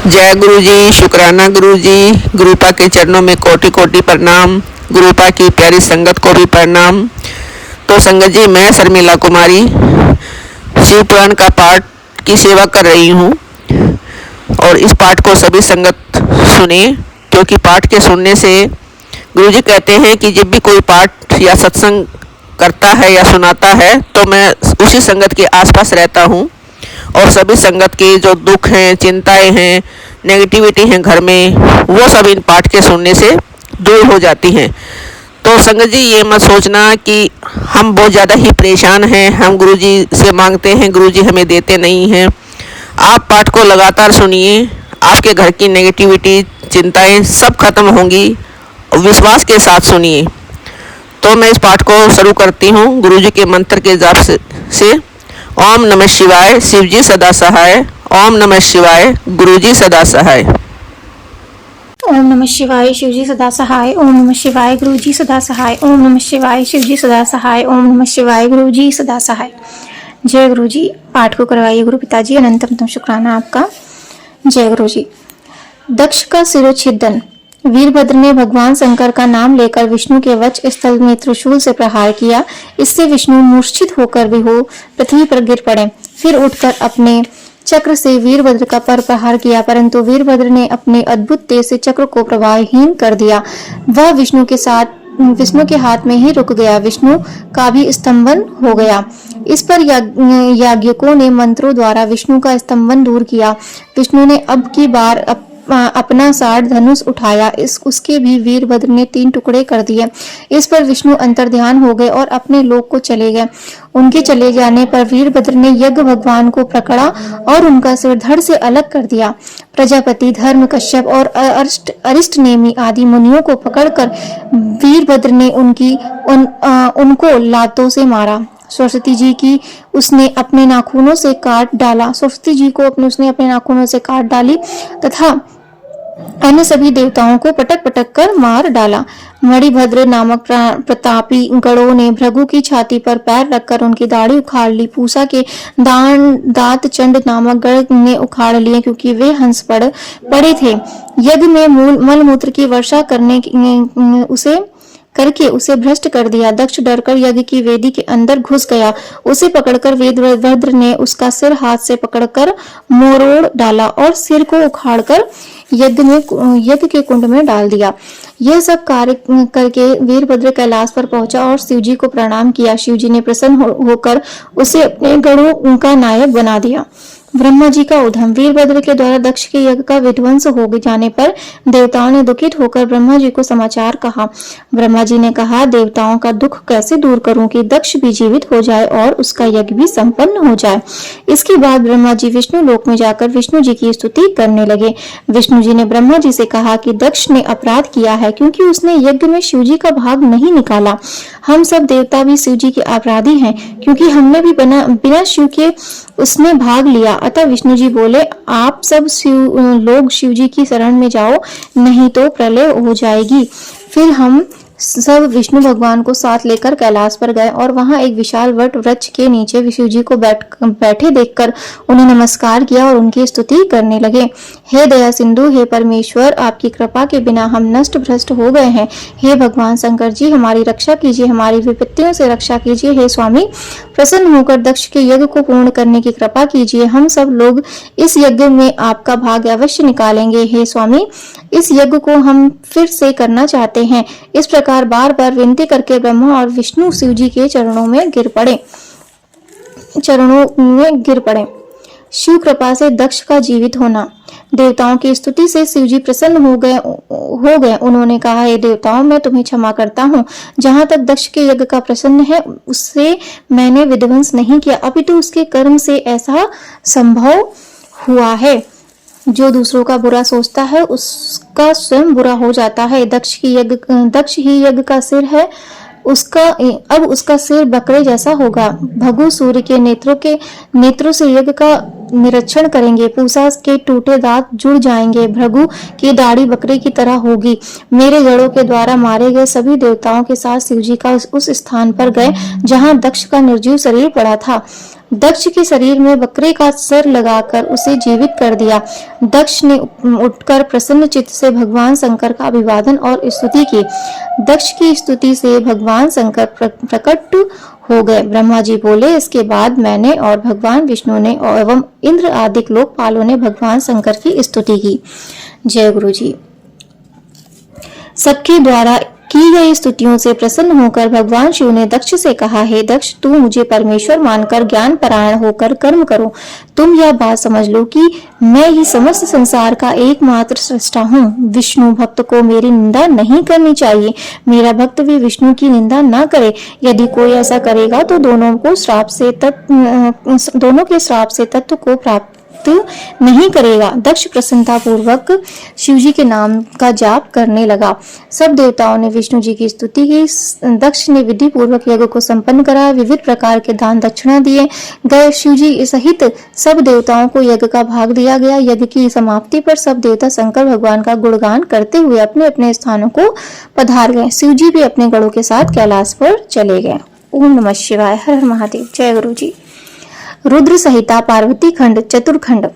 जय गुरु जी, शुक्राना गुरु जी। गुरुपा के चरणों में कोटि कोटि प्रणाम। गुरुपा की प्यारी संगत को भी प्रणाम। तो संगत जी, मैं शर्मिला कुमारी शिव पुराण का पाठ की सेवा कर रही हूँ और इस पाठ को सभी संगत सुने, क्योंकि पाठ के सुनने से गुरु जी कहते हैं कि जब भी कोई पाठ या सत्संग करता है या सुनाता है तो मैं उसी संगत के आसपास रहता हूँ और सभी संगत के जो दुख हैं, चिंताएं हैं, नेगेटिविटी हैं घर में, वो सब इन पाठ के सुनने से दूर हो जाती हैं। तो संगत जी, ये मत सोचना कि हम बहुत ज़्यादा ही परेशान हैं, हम गुरु जी से मांगते हैं, गुरु जी हमें देते नहीं हैं। आप पाठ को लगातार सुनिए, आपके घर की नेगेटिविटी, चिंताएं सब खत्म होंगी। विश्वास के साथ सुनिए। तो मैं इस पाठ को शुरू करती हूँ गुरु जी के मंत्र के जाप से। ओम नमः शिवाय, शिव जी सदा सहाय। ओम नमः शिवाय, गुरु जी सदा सहाय। ओम नमः शिवाय, शिव जी सदा सहाय। ओम नमः शिवाय, गुरु जी सदा सहाय। ओम नमः शिवाय, शिव जी सदा सहाय। ओम नमः शिवाय, गुरु जी सदा सहाय। जय गुरु जी। पाठ को करवाइए गुरु पिताजी। अनंतम शुक्राना आपका। जय गुरु जी। दक्ष का सिरोच्छेदन। वीरभद्र ने भगवान शंकर का नाम लेकर विष्णु के वक्ष स्थल में त्रिशूल से प्रहार किया। इससे विष्णु मूर्छित होकर बेहोश पृथ्वी पर गिर पड़े। फिर उठकर अपने चक्र से वीरभद्र का पर प्रहार किया, परंतु वीरभद्र ने अपने अद्भुत तेज से चक्र को प्रवाहहीन कर दिया। वह विष्णु के हाथ में ही रुक गया। विष्णु का भी स्तंभन हो गया। इस पर याज्ञिकों ने मंत्रों द्वारा विष्णु का स्तंभन दूर किया। विष्णु ने अब की बार अपना साठ धनुष उठाया। उसके भी वीरभद्र ने 3 टुकड़े कर दिए। इस पर विष्णु अंतर्ध्यान हो गए और अपने लोक को चले गए। उनके चले जाने पर वीरभद्र ने यज्ञ भगवान को पकड़ा और उनका सिर धड़ से अलग कर दिया। प्रजापति, धर्म, कश्यप और अरिष्ट नेमि आदि मुनियों को पकड़कर वीरभद्र ने उनको लातों से मारा। सरस्वती जी की उसने अपने नाखूनों से काट डाला। सरस्वती जी को उसने अपने नाखूनों से काट डाली तथा अन्य सभी देवताओं को पटक पटक कर मार डाला। मणिभद्र नामक प्रतापी गणों ने भृगु की छाती पर पैर रखकर उनकी दाढ़ी उखाड़ ली। पूसा के दांत चंड नामक गण ने उखाड़ लिए, क्योंकि वे हंस पड़े थे। यज्ञ में मलमूत्र की वर्षा करके उसे भ्रष्ट कर दिया। दक्ष डरकर यज्ञ की वेदी के अंदर घुस गया। उसे पकड़कर वीरभद्र ने उसका सिर हाथ से पकड़कर मरोड़ डाला और सिर को उखाड़कर यज्ञ के कुंड में डाल दिया। यह सब कार्य करके वीरभद्र कैलाश पर पहुंचा और शिवजी को प्रणाम किया। शिवजी ने प्रसन्न होकर उसे अपने गणों का नायक बना दिया। ब्रह्मा जी का उद्यम। वीरभद्र के द्वारा दक्ष के यज्ञ का विध्वंस हो जाने पर देवताओं ने दुखित होकर ब्रह्मा जी को समाचार कहा। ब्रह्मा जी ने कहा, देवताओं का दुख कैसे दूर करूं कि दक्ष भी जीवित हो जाए और उसका यज्ञ भी संपन्न हो जाए। इसके बाद ब्रह्मा जी विष्णु लोक में जाकर विष्णु जी की स्तुति करने लगे। विष्णु जी ने ब्रह्मा जी से कहा कि दक्ष ने अपराध किया है, क्योंकि उसने यज्ञ में शिव जी का भाग नहीं निकाला। हम सब देवता भी शिव जी के अपराधी हैं, क्योंकि हमने भी बिना शिव के उसने भाग लिया। अतः विष्णु जी बोले, आप सब लोग शिव जी की शरण में जाओ, नहीं तो प्रलय हो जाएगी। फिर हम सब विष्णु भगवान को साथ लेकर कैलाश पर गए और वहां एक विशाल वट वृक्ष के नीचे शिव जी को बैठे देखकर उन्हें नमस्कार किया और उनकी स्तुति करने लगे। हे दया सिंधु, हे परमेश्वर, आपकी कृपा के बिना हम नष्ट भ्रष्ट हो गए हैं। हे भगवान शंकर जी, हमारी रक्षा कीजिए, हमारी विपत्तियों से रक्षा कीजिए। हे स्वामी, प्रसन्न होकर दक्ष के यज्ञ को पूर्ण करने की कृपा कीजिए। हम सब लोग इस यज्ञ में आपका भाग अवश्य निकालेंगे। हे स्वामी, इस यज्ञ को हम फिर से करना चाहते हैं। इस प्रकार बार बार विनती करके ब्रह्मा और विष्णु शिव जी के चरणों में गिर पड़े। शिव कृपा से दक्ष का जीवित होना। देवताओं की स्तुति से शिव जी प्रसन्न हो गए। उन्होंने कहा, हे देवताओं, मैं तुम्हें क्षमा करता हूँ। जहाँ तक दक्ष के यज्ञ का प्रसन्न है, उससे मैंने विध्वंस नहीं किया, अपितु उसके कर्म से ऐसा संभव हुआ है। जो दूसरों का बुरा सोचता है उसका स्वयं बुरा हो जाता है। दक्ष ही यज्ञ का सिर है, अब उसका सिर बकरे जैसा होगा। भगु सूर्य के नेत्रों से यज्ञ का निरीक्षण करेंगे। पूसा के टूटे दांत जुड़ जाएंगे। भृगु की दाढ़ी बकरे की तरह होगी। मेरे गणों के द्वारा मारे गए सभी देवताओं के साथ शिवजी का उस स्थान पर गए जहां दक्ष का निर्जीव शरीर पड़ा था। दक्ष के शरीर में बकरे का सर लगाकर उसे जीवित कर दिया। दक्ष ने उठकर प्रसन्न चित्त से भगवान शंकर का अभिवादन और स्तुति की। दक्ष की स्तुति से भगवान शंकर प्रकट हो गए। ब्रह्मा जी बोले, इसके बाद मैंने और भगवान विष्णु ने एवं इंद्र आदि लोकपालों ने भगवान शंकर की स्तुति की। जय गुरु जी। सबके द्वारा की गई स्तुतियों से प्रसन्न होकर भगवान शिव ने दक्ष से कहा, हे दक्ष, तू मुझे परमेश्वर मानकर ज्ञान परायण होकर कर्म करो। तुम यह बात समझ लो कि मैं ही समस्त संसार का एकमात्र सृष्टा हूँ। विष्णु भक्त को मेरी निंदा नहीं करनी चाहिए। मेरा भक्त भी विष्णु की निंदा न करे। यदि कोई ऐसा करेगा तो दोनों के श्राप से तत्व को प्राप्त नहीं करेगा। दक्ष प्रसन्नता पूर्वक शिवजी के नाम का जाप करने लगा। सब देवताओं ने विष्णु जी की स्तुति की। दक्ष ने विधि पूर्वक यज्ञ को संपन्न करा। विविध प्रकार के दान दक्षिणा दिए गए। शिवजी सहित सब देवताओं को यज्ञ का भाग दिया गया। यज्ञ की समाप्ति पर सब देवता शंकर भगवान का गुणगान करते हुए अपने अपने स्थानों को पधार गए। शिवजी भी अपने गणों के साथ कैलाश पर चले गए। ओम नमः शिवाय। हर हर महादेव। जय गुरु जी। रुद्र संहिता पार्वती खंड चतुर्खंड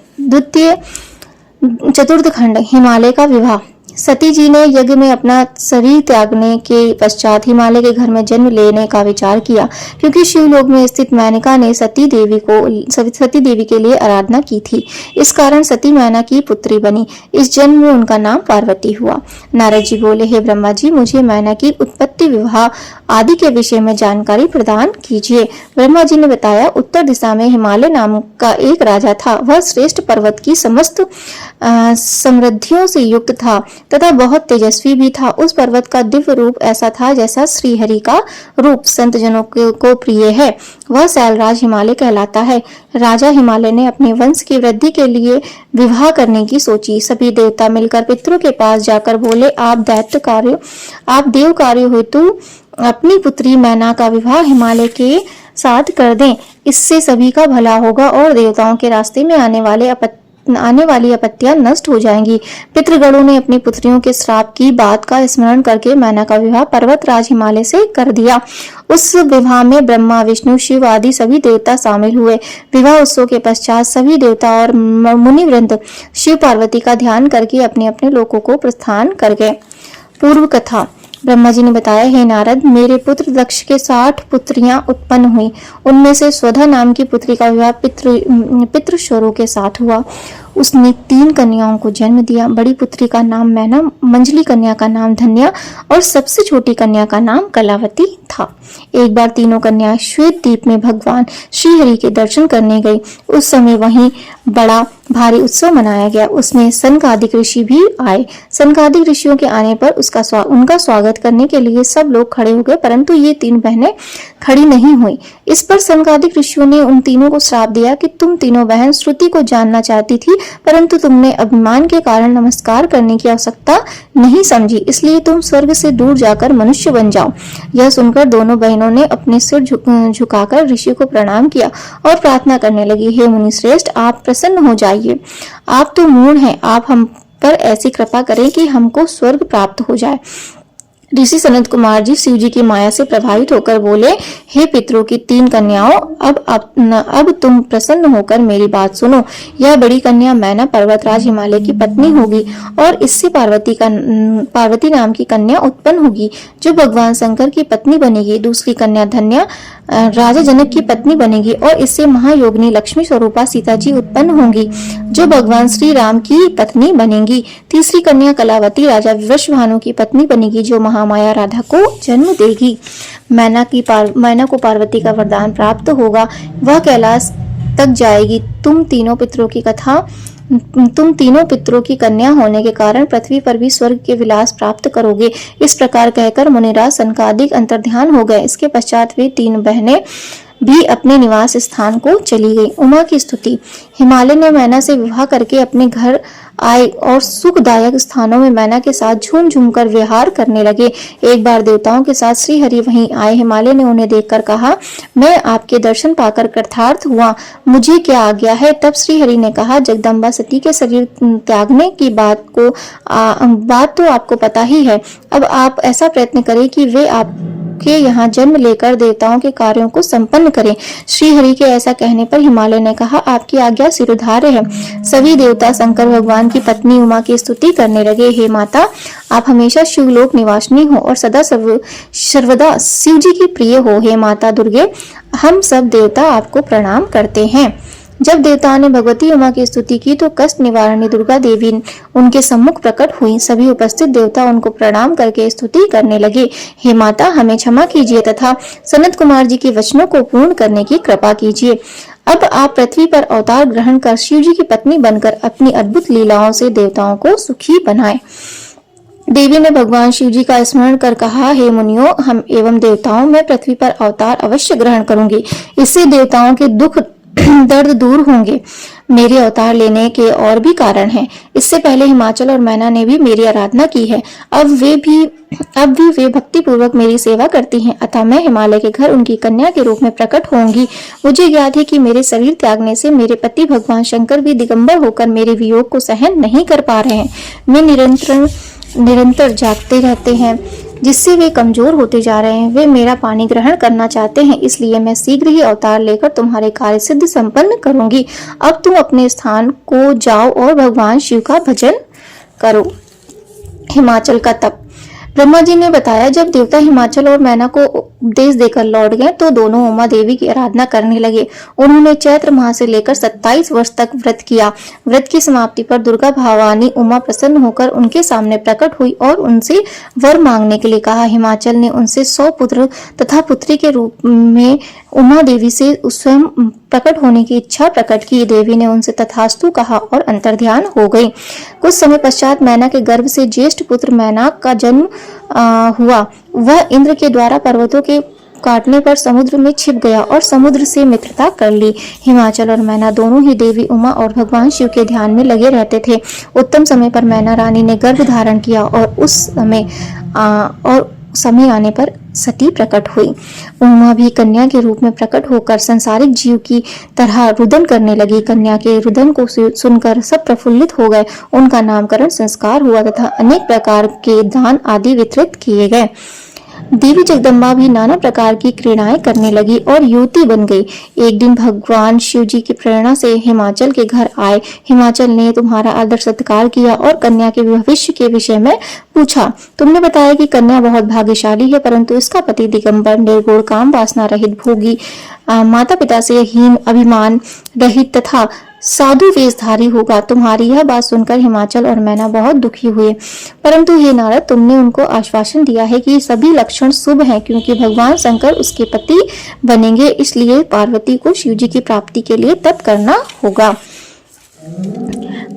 चतुर्थ खंड हिमालय का विवाह। सती जी ने यज्ञ में अपना शरीर त्यागने के पश्चात हिमालय के घर में जन्म लेने का विचार किया, क्योंकि शिवलोक में स्थित मेनका ने सती देवी के लिए आराधना की थी। इस कारण सती मैना की पुत्री बनी। इस जन्म में उनका नाम पार्वती हुआ। नारद जी बोले, हे ब्रह्मा जी, मुझे मैना की उत्पत्ति, विवाह आदि के विषय में जानकारी प्रदान कीजिए। ब्रह्मा जी ने बताया, उत्तर दिशा में हिमालय नाम का एक राजा था। वह श्रेष्ठ पर्वत की समस्त समृद्धियों से युक्त था तथा बहुत तेजस्वी भी था। उस पर्वत का दिव्य रूप ऐसा था जैसा श्रीहरि का रूप संत जनों को प्रिय है। वह शैलराज हिमालय कहलाता है। राजा हिमालय ने अपने वंश की वृद्धि के लिए विवाह करने की सोची। सभी देवता मिलकर पितरों के पास जाकर बोले, आप देव कार्य हेतु अपनी पुत्री मैना का विवाह हिमालय के साथ कर दें। इससे सभी का भला होगा और देवताओं के रास्ते में आने वाली आपत्तियां नष्ट हो जाएंगी। पितृगणों ने अपनी पुत्रियों के श्राप की बात का स्मरण करके मैना का विवाह पर्वतराज हिमालय से कर दिया। उस विवाह में ब्रह्मा, विष्णु, शिव आदि सभी देवता शामिल हुए। विवाह उत्सव के पश्चात सभी देवता और मुनिवृंद शिव पार्वती का ध्यान करके अपने अपने लोकों को प्रस्थान कर गए। पूर्व कथा। ब्रह्मा जी ने बताया, हे नारद, मेरे पुत्र दक्ष के 60 पुत्रियां उत्पन्न हुई। उनमें से स्वधा नाम की पुत्री का विवाह पितृश्वरों के साथ हुआ। उसने 3 कन्याओं को जन्म दिया। बड़ी पुत्री का नाम मैना, मंजली कन्या का नाम धन्या और सबसे छोटी कन्या का नाम कलावती था। एक बार तीनों कन्याएं श्वेत द्वीप में भगवान श्रीहरि के दर्शन करने गई। उस समय वहीं बड़ा भारी उत्सव मनाया गया। उसमें सनकादिक ऋषि भी आए। सनकादिक ऋषियों के आने पर उनका स्वागत करने के लिए सब लोग खड़े हो गए, परंतु ये 3 बहनें खड़ी नहीं हुई। इस पर सनकादिक ऋषियों ने उन तीनों को श्राप दिया कि तुम तीनों बहन श्रुति को जानना चाहती थी, परंतु तुमने अभिमान के कारण नमस्कार करने की आवश्यकता नहीं समझी, इसलिए तुम स्वर्ग से दूर जाकर मनुष्य बन जाओ। यह सुनकर दोनों बहनों ने अपने सिर झुकाकर ऋषि को प्रणाम किया और प्रार्थना करने लगी, हे मुनि श्रेष्ठ, आप प्रसन्न हो जाइए। आप तो मूढ़ हैं, आप हम पर ऐसी कृपा करें कि हमको स्वर्ग प्राप्त हो जाए। ऋषि सनत कुमार जी शिव जी की माया से प्रभावित होकर बोले, हे पितरों की 3 कन्याओं, अब तुम प्रसन्न होकर मेरी बात सुनो। यह बड़ी कन्या मैना पर्वतराज हिमालय की पत्नी होगी और इससे पार्वती नाम की कन्या उत्पन्न होगी जो भगवान शंकर की पत्नी बनेगी। दूसरी कन्या धन्या राजा जनक की पत्नी बनेगी और इससे महायोगिनी लक्ष्मी स्वरूपा सीता जी उत्पन्न होंगी जो भगवान श्री राम की पत्नी बनेगी। तीसरी कन्या कलावती राजा वृषभानु की पत्नी बनेगी जो महामाया राधा को जन्म देगी। मैना को पार्वती का वरदान प्राप्त होगा, वह कैलाश तक जाएगी। तुम तीनों पितरों की कन्या होने के कारण पृथ्वी पर भी स्वर्ग के विलास प्राप्त करोगे। इस प्रकार कहकर मुनिराज सनकादिक अंतर्ध्यान हो गए। इसके पश्चात वे 3 बहनें भी अपने निवास स्थान को चली गई। उमा की स्तुति। हिमालय ने मैना से विवाह करके अपने घर आए और सुखदायक स्थानों में मैना के साथ झूम झूम कर विहार करने लगे। एक बार देवताओं के साथ श्री हरि वहीं आए। हिमालय ने उन्हें देखकर कहा, मैं आपके दर्शन पाकर कृतार्थ हुआ, मुझे क्या आज्ञा है? तब श्री हरि ने कहा, जगदम्बा सती के शरीर त्यागने की बात तो आपको पता ही है। अब आप ऐसा प्रयत्न करें कि वे के यहाँ जन्म लेकर देवताओं के कार्यों को संपन्न करें। श्री हरि के ऐसा कहने पर हिमालय ने कहा, आपकी आज्ञा सिरोधार्य है। सभी देवता शंकर भगवान की पत्नी उमा की स्तुति करने लगे। हे माता, आप हमेशा शिवलोक निवासिनी हो और सदा सर्वदा शिव जी की प्रिय हो। हे माता दुर्गे, हम सब देवता आपको प्रणाम करते हैं। जब देवताओं ने भगवती उमा की स्तुति की तो कष्ट निवारणी दुर्गा देवी उनके सम्मुख प्रकट हुई। सभी उपस्थित देवता उनको प्रणाम करके स्तुति करने लगे। हे माता, हमें क्षमा कीजिए तथा सनत कुमार जी के वचनों को पूर्ण करने की कृपा कीजिए। अब आप पृथ्वी पर अवतार ग्रहण कर शिव जी की पत्नी बनकर अपनी अद्भुत लीलाओं से देवताओं को सुखी बनाएं। देवी ने भगवान शिव जी का स्मरण कर कहा, हे मुनियों, हम एवं देवताओं में पृथ्वी पर अवतार अवश्य ग्रहण करूंगी। इससे देवताओं के दुख दर्द दूर होंगे। मेरे अवतार लेने के और भी कारण हैं। इससे पहले हिमाचल और मैना ने भी मेरी आराधना की है। अब भी वे भक्ति पूर्वक मेरी सेवा करती हैं। अतः मैं हिमालय के घर उनकी कन्या के रूप में प्रकट होंगी। मुझे ज्ञात है कि मेरे शरीर त्यागने से मेरे पति भगवान शंकर भी दिगंबर होकर मेरे वियोग को सहन नहीं कर पा रहे हैं। वे निरंतर जागते रहते हैं, जिससे वे कमजोर होते जा रहे हैं। वे मेरा पानी ग्रहण करना चाहते हैं, इसलिए मैं शीघ्र ही अवतार लेकर तुम्हारे कार्य सिद्ध संपन्न करूंगी। अब तुम अपने स्थान को जाओ और भगवान शिव का भजन करो। हिमाचल का तप। ब्रह्मा जी ने बताया, जब देवता हिमाचल और मैना को उपदेश देकर लौट गए तो दोनों उमा देवी की आराधना करने लगे। उन्होंने चैत्र माह से लेकर 27 वर्ष तक व्रत किया। व्रत की समाप्ति पर दुर्गा भवानी उमा प्रसन्न होकर उनके सामने प्रकट हुई और उनसे वर मांगने के लिए कहा। हिमाचल ने उनसे 100 पुत्र तथा पुत्री के रूप में उमा देवी से स्वयं प्रकट होने की इच्छा प्रकट की। देवी ने उनसे तथास्तु कहा और अंतर्ध्यान हो गई। कुछ समय पश्चात मैना के गर्भ से ज्येष्ठ पुत्र मैनाक का जन्म हुआ। वह इंद्र के द्वारा पर्वतों के काटने पर समुद्र में छिप गया और समुद्र से मित्रता कर ली। हिमाचल और मैना दोनों ही देवी उमा और भगवान शिव के ध्यान में लगे रहते थे। उत्तम समय पर मैना रानी ने गर्भ धारण किया और समय आने पर सती प्रकट हुई। उमा भी कन्या के रूप में प्रकट होकर संसारिक जीव की तरह रुदन करने लगी। कन्या के रुदन को सुनकर सब प्रफुल्लित हो गए। उनका नामकरण संस्कार हुआ तथा अनेक प्रकार के दान आदि वितरित किए गए। देवी जगदम्बा भी नाना प्रकार की क्रीड़ाएं करने लगी और युवती बन गई। एक दिन भगवान शिव जी की प्रेरणा से हिमाचल के घर आए। हिमाचल ने तुम्हारा आदर सत्कार किया और कन्या के भविष्य के विषय में पूछा। तुमने बताया कि कन्या बहुत भाग्यशाली है, परंतु इसका पति दिगंबर, निर्गुण, काम वासना रहित, भोगी, माता पिता से हीन, अभिमान रहित तथा साधु वेशधारी होगा। तुम्हारी यह बात सुनकर हिमाचल और मैना बहुत दुखी हुए, परंतु हे नारद, तुमने उनको आश्वासन दिया है कि सभी लक्षण शुभ हैं, क्योंकि भगवान शंकर उसके पति बनेंगे। इसलिए पार्वती को शिव जी की प्राप्ति के लिए तप करना होगा।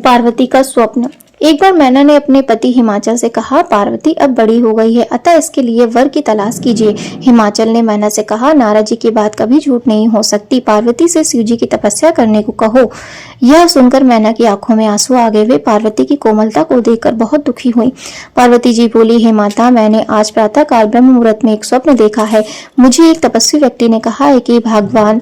पार्वती का स्वप्न। एक बार मैना ने अपने पति हिमाचल से कहा, पार्वती अब बड़ी हो गई है, अतः इसके लिए वर की तलाश कीजिए। हिमाचल ने मैना से कहा, नारद जी की बात कभी झूठ नहीं हो सकती। पार्वती से शिव जी की तपस्या करने को कहो। यह सुनकर मैना की आंखों में आंसू आ गए। वे पार्वती की कोमलता को देखकर बहुत दुखी हुई। पार्वती जी बोली, हे माता, मैंने आज प्रातः काल ब्रह्म मुहूर्त में एक स्वप्न देखा है। मुझे एक तपस्वी व्यक्ति ने कहा है कि भगवान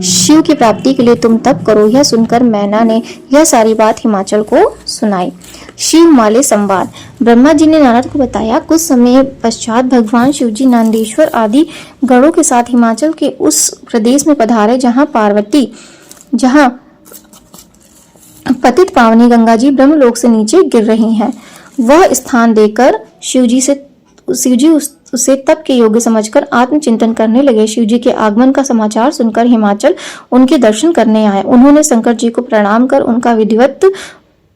शिव की प्राप्ति के लिए तुम तप करो। यह सुनकर मैना ने यह सारी बात हिमाचल को सुनाई। शिव हिमालय संवाद। ब्रह्मा जी ने नारद को बताया, कुछ समय पश्चात भगवान शिव जी नंदीश्वर आदि गणों के साथ हिमाचल के उस प्रदेश में पधारे जहाँ पतित पावनी गंगा जी ब्रह्मलोक से नीचे गिर रही हैं। वह स्थान देखकर शिव जी उसे तप के योग्य समझकर आत्मचिंतन करने लगे। शिव जी के आगमन का समाचार सुनकर हिमाचल उनके दर्शन करने आए। उन्होंने शंकर जी को प्रणाम कर उनका विधिवत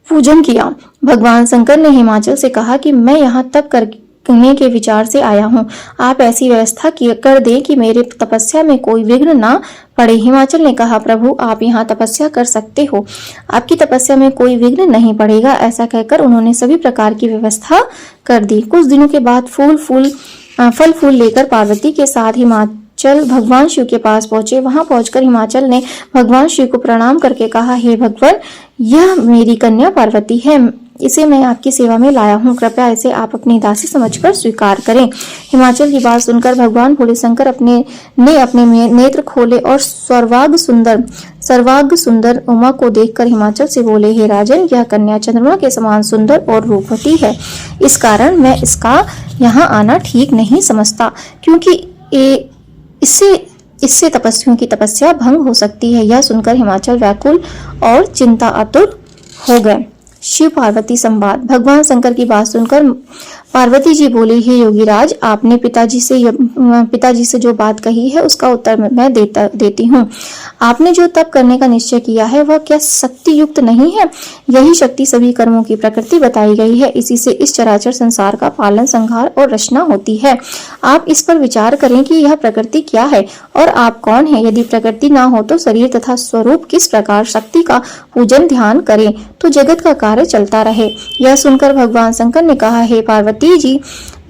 पूजन किया। भगवान शंकर ने हिमाचल से कहा कि मैं यहाँ तप करने के विचार से आया हूँ। आप ऐसी व्यवस्था कर दें कि मेरे तपस्या में कोई विघ्न ना पड़े। हिमाचल ने कहा, प्रभु, आप यहाँ तपस्या कर सकते हो, आपकी तपस्या में कोई विघ्न नहीं पड़ेगा। ऐसा कहकर उन्होंने सभी प्रकार की व्यवस्था कर दी। कुछ दिनों के बाद फल फूल लेकर पार्वती के साथ हिमाचल भगवान शिव के पास पहुंचे। वहां पहुंचकर हिमाचल ने भगवान शिव को प्रणाम करके कहा, हे भगवान, यह मेरी कन्या पार्वती है। इसे मैं आपकी सेवा में लाया हूँ, कृपया इसे आप अपनी दासी समझकर स्वीकार करें। हिमाचल की बात सुनकर भगवान भोले शंकर अपने नेत्र खोले और सर्वांग सुंदर उमा को देखकर हिमाचल से बोले, हे राजन, यह कन्या चंद्रमा के समान सुंदर और रूपवती है। इस कारण मैं इसका यहाँ आना ठीक नहीं समझता, क्योंकि इससे तपस्वियों की तपस्या भंग हो सकती है। यह सुनकर हिमाचल व्याकुल और चिंता आतुर हो गए। शिव पार्वती संवाद। भगवान शंकर की बात सुनकर पार्वती जी बोली, हे योगीराज, आपने पिताजी से जो बात कही है उसका उत्तर मैं देती हूँ। आपने जो तप करने का निश्चय किया है वह क्या शक्ति युक्त नहीं है? यही शक्ति सभी कर्मों की प्रकृति बताई गई है। इसी से इस चराचर संसार का पालन, संहार और रचना होती है। आप इस पर विचार करें कि यह प्रकृति क्या है और आप कौन है। यदि प्रकृति ना हो तो शरीर तथा स्वरूप किस प्रकार शक्ति का पूजन ध्यान करें तो जगत का कार्य चलता रहे। यह सुनकर भगवान शंकर ने कहा, हे पार्वती जी,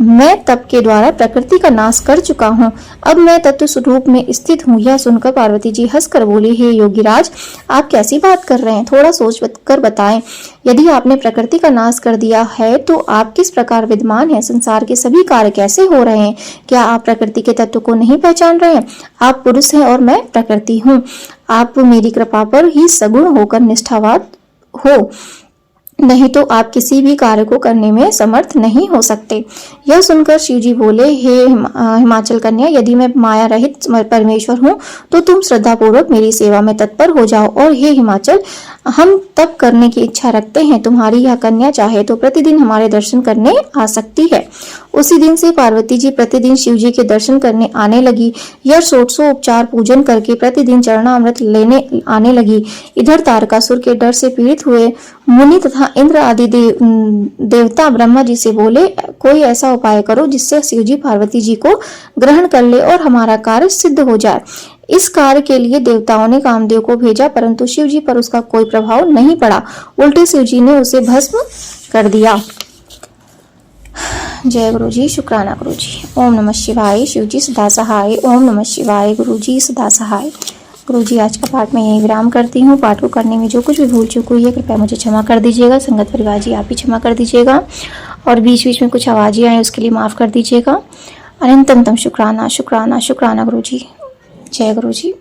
मैं तप के द्वारा प्रकृति का नाश कर चुका हूँ, अब मैं तत्व स्वरूप में स्थित हूँ। यह सुनकर पार्वती जी हंसकर बोली, हे योगीराज, आप कैसी बात कर रहे हैं? थोड़ा सोच कर बताएं। यदि आपने प्रकृति का नाश कर दिया है तो आप किस प्रकार विद्यमान हैं? संसार के सभी कार्य कैसे हो रहे हैं? क्या आप प्रकृति के तत्व को नहीं पहचान रहे हैं? आप पुरुष हैं और मैं प्रकृति हूँ। आप मेरी कृपा पर ही सगुण होकर निष्ठावान हो, नहीं तो आप किसी भी कार्य को करने में समर्थ नहीं हो सकते। यह सुनकर शिवजी बोले, हे हिमाचल कन्या, यदि मैं माया रहित परमेश्वर हूँ तो तुम श्रद्धा पूर्वक मेरी सेवा में तत्पर हो जाओ। और हे हिमाचल, हम तप करने की इच्छा रखते हैं। तुम्हारी यह कन्या चाहे तो प्रतिदिन हमारे दर्शन करने आ सकती है। उसी दिन से पार्वती जी प्रतिदिन शिवजी के दर्शन करने आने लगी। यह 100 उपचार पूजन करके प्रतिदिन चरणामृत लेने आने लगी। इधर तारकासुर के डर से पीड़ित हुए मुनि तथा इंद्र आदि देवता ब्रह्मा जी से बोले, कोई ऐसा उपाय करो जिससे शिवजी पार्वती जी को ग्रहण कर ले और हमारा कार्य सिद्ध हो जाए। इस कार्य के लिए देवताओं ने कामदेव को भेजा, परंतु शिवजी पर उसका कोई प्रभाव नहीं पड़ा। उल्टे शिवजी ने उसे भस्म कर दिया। जय गुरु जी, शुक्राना गुरु जी। ओम नमः शिवाय। शिवजी सदा सहाय। ओम नमः शिवाय। गुरु जी सदा सहाय। गुरु जी, आज का पाठ मैं यही विराम करती हूँ। पाठ को करने में जो कुछ भी भूल चूक हुई है कृपया मुझे क्षमा कर दीजिएगा। संगत परिवार जी, आप भी क्षमा कर दीजिएगा और बीच बीच में कुछ आवाजें आए उसके लिए माफ कर दीजिएगा। अनंतम शुक्राना शुक्राना शुक्राना गुरु जी। जय गुरु जी।